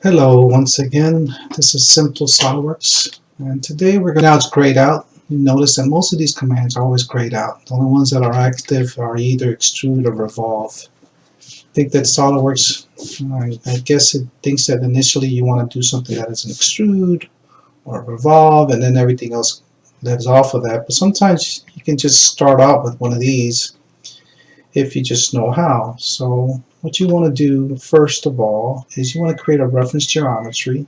Hello once again, this is Simple Solidworks, and today we're going to, now it's grayed out. You notice that most of these commands are always grayed out. The only ones that are active are either extrude or revolve. I think that Solidworks, I guess it thinks that initially you want to do something that is an extrude or revolve, and then everything else lives off of that. But sometimes you can just start out with one of these if you just know how. So what you want to do first of all is you want to create a reference geometry,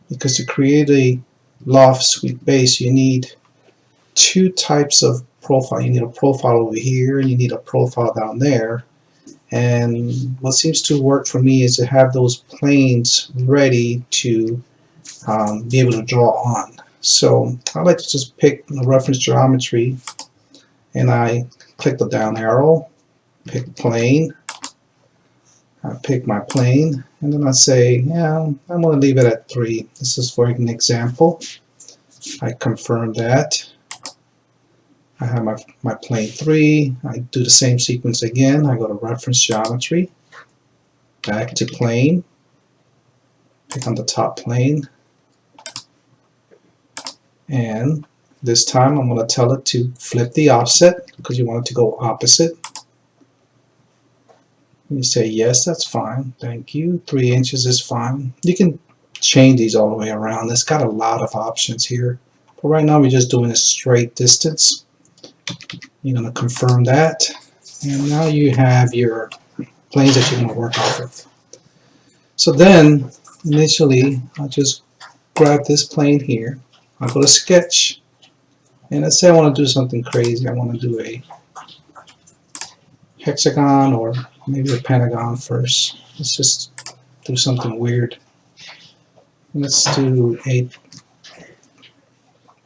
because to create a loft suite base you need two types of profile. You need a profile over here and you need a profile down there, and what seems to work for me is to have those planes ready to be able to draw on. So I like to just pick a reference geometry and I click the down arrow, pick plane, I pick my plane, and then I say, yeah, I'm going to leave it at 3. This is for an example. I confirm that. I have my plane 3. I do the same sequence again. I go to reference geometry, back to plane, pick on the top plane, and this time I'm going to tell it to flip the offset because you want it to go opposite. You say yes, that's fine, thank you. 3 inches is fine. You can change these all the way around. It's got a lot of options here, but right now we're just doing a straight distance. You're going to confirm that, and now you have your planes that you're going to work off of. So then initially I'll just grab this plane here, I'll go to sketch, and let's say I want to do something crazy. I want to do a hexagon or maybe a pentagon first. Let's just do something weird. Let's do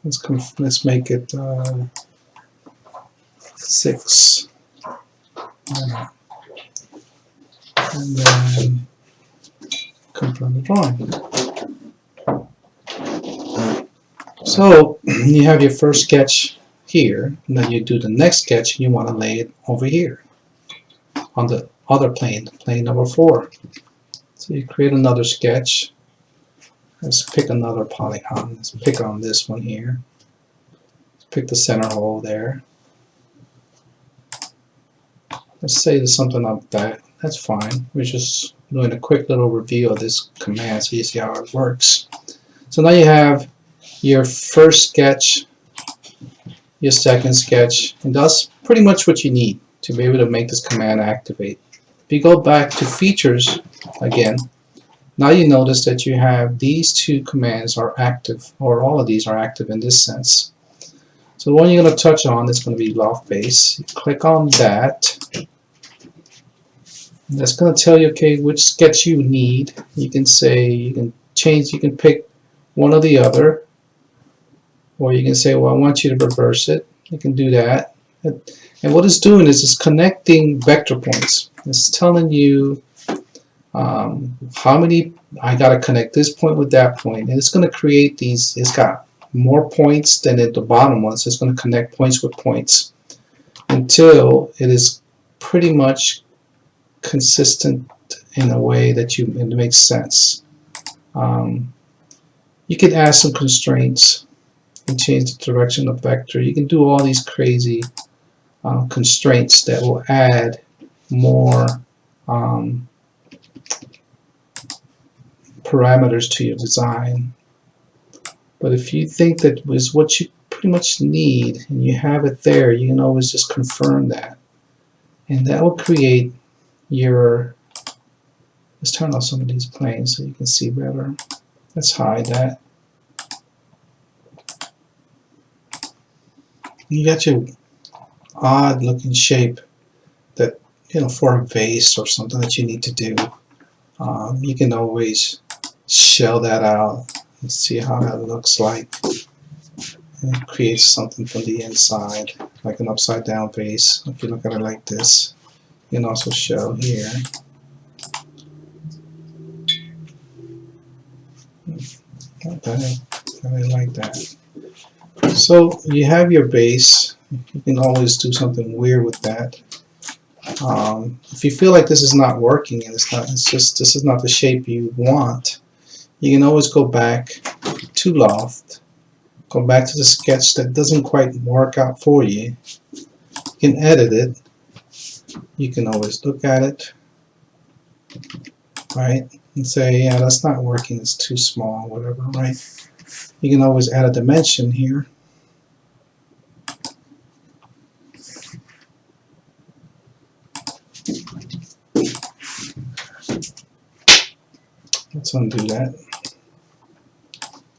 let's make it 6, and then confirm the drawing. So you have your first sketch here, and then you do the next sketch and you want to lay it over here on the other plane, plane number 4. So you create another sketch. Let's pick another polygon. Let's pick on this one here. Let's pick the center hole there. Let's say there's something like that. That's fine. We're just doing a quick little review of this command so you see how it works. So now you have your first sketch, your second sketch, and that's pretty much what you need to be able to make this command activate. If you go back to features again, now you notice that you have these two commands are active, or all of these are active in this sense. So the one you're going to touch on is going to be loft base. You click on that. That's going to tell you, okay, which sketch you need. You can say, you can change, you can pick one or the other, or you can say, well, I want you to reverse it. You can do that. And what it's doing is it's connecting vector points. It's telling you how many, I got to connect this point with that point, and it's going to create these. It's got more points than at the bottom one, so it's going to connect points with points until it is pretty much consistent in a way that it makes sense. You can add some constraints and change the direction of vector. You can do all these crazy constraints that will add more parameters to your design. But if you think that is what you pretty much need and you have it there, you can always just confirm that, and that will create your, let's turn off some of these planes so you can see better. Let's hide that. You got your odd looking shape that, you know, for a vase or something that you need to do. You can always shell that out and see how that looks like, and it creates something from the inside like an upside down vase. If you look at it like this, you can also shell here. Okay, I like that. So you have your base. You can always do something weird with that. If you feel like this is not working and this is not the shape you want, you can always go back to Loft, go back to the sketch that doesn't quite work out for you. You can edit it. You can always look at it, right, and say, yeah, that's not working, it's too small, whatever, right? You can always add a dimension here. Let's undo that.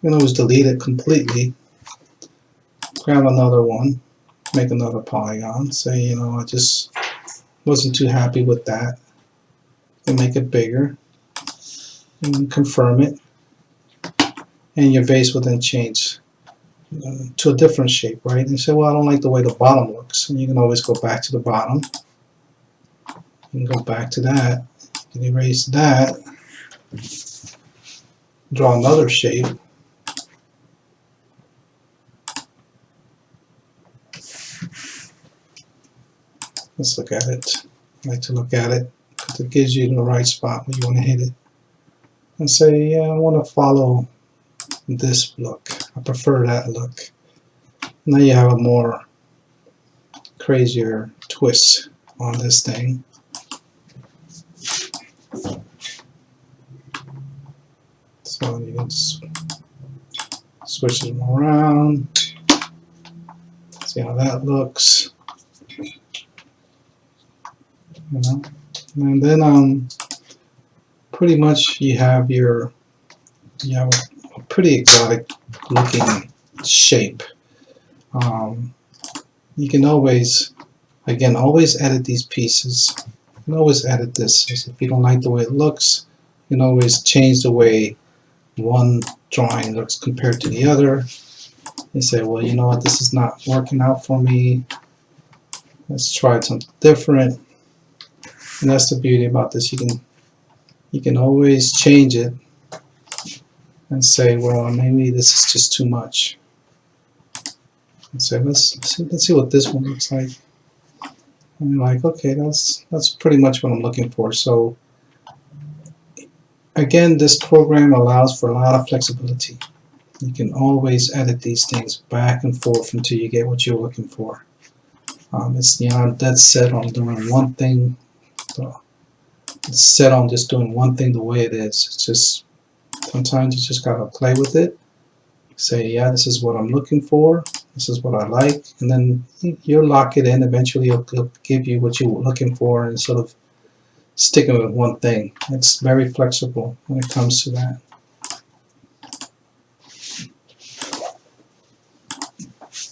You can always delete it completely. Grab another one, make another polygon, say, you know, I just wasn't too happy with that, and make it bigger, and confirm it, and your base will then change to a different shape, right? And you say, well, I don't like the way the bottom looks, and you can always go back to the bottom, you can go back to that, you can erase that, draw another shape. Let's look at it. I like to look at it because it gives you the right spot where you want to hit it. And say, yeah, I want to follow this look. I prefer that look. Now you have a more crazier twist on this thing. So you can switch them around. See how that looks. You know, and then pretty much you have a pretty exotic looking shape. You can always, again, always edit these pieces. You can always edit this. If you don't like the way it looks, you can always change the way one drawing looks compared to the other. You say, well, you know what, this is not working out for me. Let's try something different. And that's the beauty about this. You can always change it and say, well, maybe this is just too much. And say, let's see what this one looks like. And you're like, okay, that's pretty much what I'm looking for. So again, this program allows for a lot of flexibility. You can always edit these things back and forth until you get what you're looking for. It's dead set on doing one thing. It's set on just doing one thing the way it is. It's just sometimes you just gotta play with it. Say, yeah, this is what I'm looking for. This is what I like, and then you'll lock it in. Eventually, it'll give you what you're looking for, and sort of sticking with one thing. It's very flexible when it comes to that.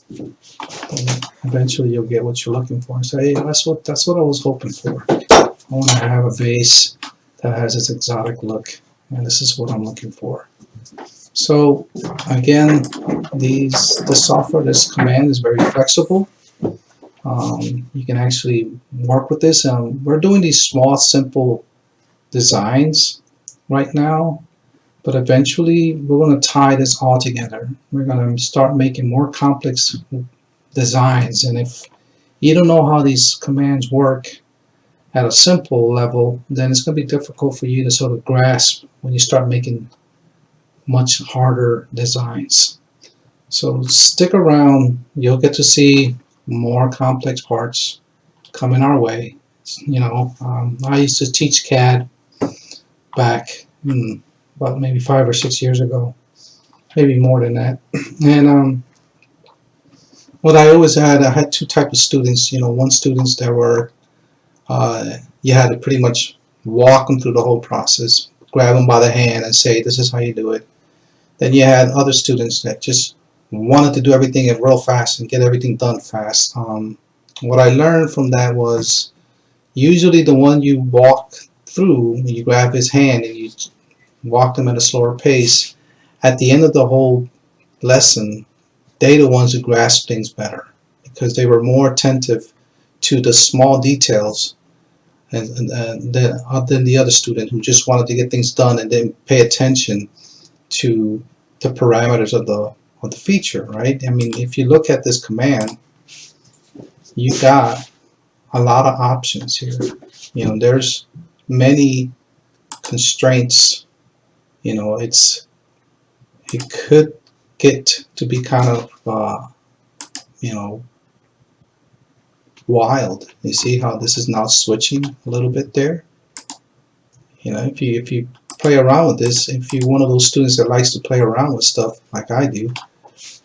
And eventually, you'll get what you're looking for. And say, hey, that's what I was hoping for. I want to have a vase that has this exotic look, and this is what I'm looking for. So again, this software, this command is very flexible. You can actually work with this. We're doing these small, simple designs right now, but eventually we're going to tie this all together. We're going to start making more complex designs, and if you don't know how these commands work at a simple level, then it's going to be difficult for you to sort of grasp when you start making much harder designs. So stick around, you'll get to see more complex parts coming our way. You know, I used to teach CAD back about maybe 5 or 6 years ago, maybe more than that. And what I always had, I had two types of students. You know, one students that were, you had to pretty much walk them through the whole process, grab them by the hand and say, this is how you do it. Then you had other students that just wanted to do everything real fast and get everything done fast. What I learned from that was usually the one you walk through, you grab his hand and you walk them at a slower pace, at the end of the whole lesson, they the ones who grasp things better because they were more attentive to the small details than the other student who just wanted to get things done and didn't pay attention to the parameters of the feature, right? I mean, if you look at this command, you got a lot of options here. You know, there's many constraints. You know, it could get to be kind of you know, wild. You see how this is now switching a little bit there? You know, if you play around with this, if you're one of those students that likes to play around with stuff like I do,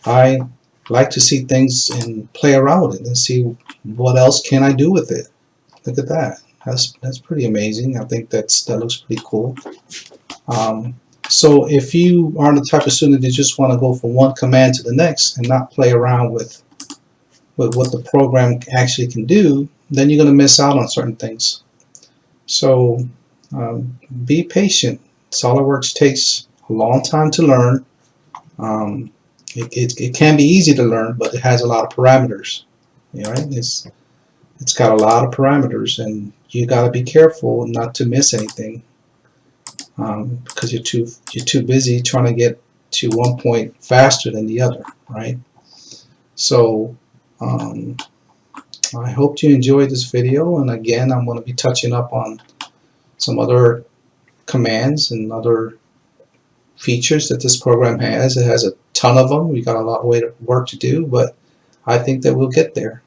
I like to see things and play around with it and see what else can I do with it. Look at that. That's pretty amazing. I think that looks pretty cool. So if you are the type of student that just want to go from one command to the next and not play around with what the program actually can do, then you're going to miss out on certain things. So be patient. SolidWorks takes a long time to learn. It can be easy to learn, but it has a lot of parameters. Right? It's got a lot of parameters, and you got to be careful not to miss anything, because you're too busy trying to get to one point faster than the other, right? So I hope you enjoyed this video, and again, I'm going to be touching up on some other commands and other features that this program has. It has a ton of them. We got a lot of work to do, but I think that we'll get there.